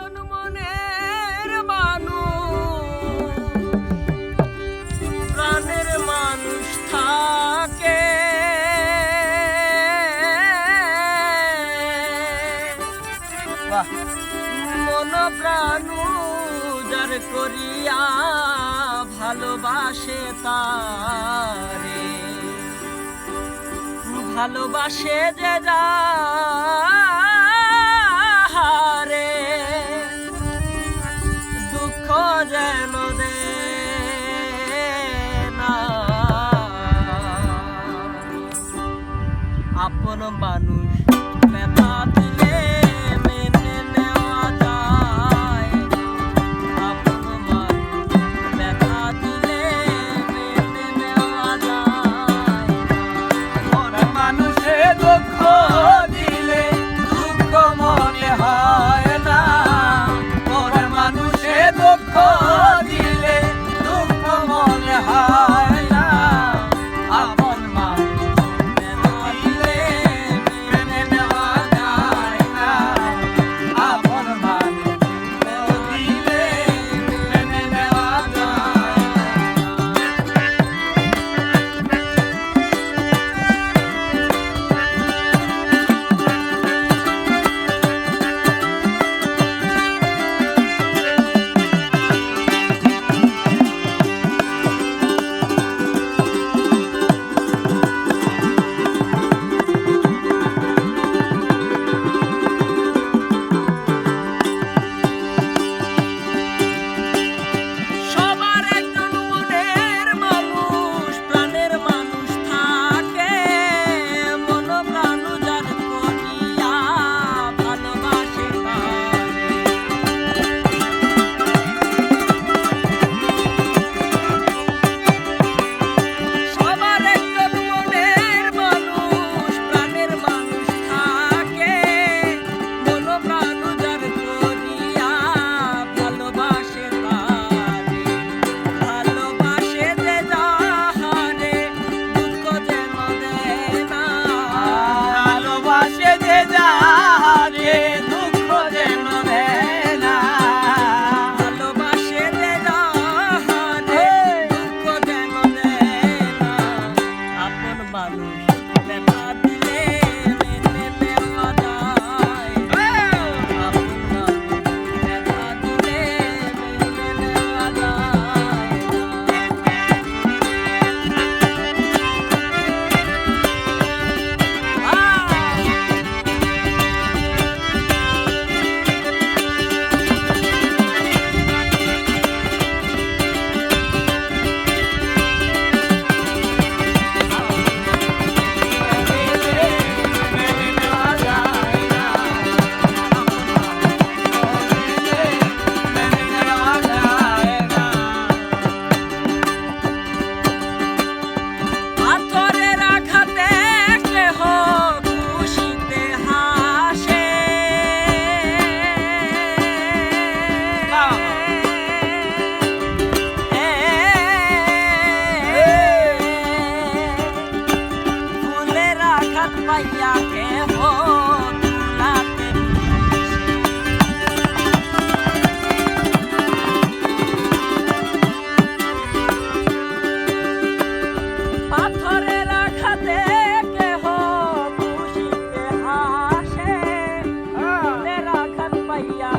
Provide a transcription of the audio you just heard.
একজন মনের মানুষ প্রাণের মানুষ থাকে মন প্রাণ যার করিয়া ভালোবাসে তারে ভালোবাসে যে যারে দুঃখ যেন দে না আপন মানুষ ব্যথা দিলে মেনে নেওয়া যায় আপন মানুষ ব্যথা দিলে মেনে নেওয়া যায় মরা মানুষে দুঃখ দিলে দুঃখ মনে হয় না মরা মানুষে দুঃখ দিলে দুঃখ মনে হয় না আপন মানুষ ব্যথা দিলে মেনে নেওয়া যায় না আপন মানুষ ব্যথা দিলে মেনে নেওয়া যায় সবার একজন মনের মানুষ প্রাণের মানুষ থাকে মন প্রাণ যার করিয়া ভালোবাসে তারে সবার একজন মনের মানুষ প্রাণের মানুষ থাকে মন প্রাণ যার করিয়া ভালোবাসে তারে ভালোবাসে যে যাহারে দুঃখ যেন দেয় না ভালোবাসে যে যাহারে দুঃখ যেন দেয় না ভালোবাসে যে যাহারে দুঃখ যেন দেয় না আপন মানুষ ব্যথা দিলে মেনে নেওয়া যায় আপন মানুষ ব্যথা দিলে মেনে নেওয়া যায় মেনে নেওয়া যায় না মেনে নেওয়া যায় না পাথরের আঘাতে কেহ খুশিতে হাসে ফুলের আঘাত পাইয়া কেহ তুলাতে পাথরের আঘাতে কেহ খুশিতে হাসে ফুলের আঘাত পাইয়া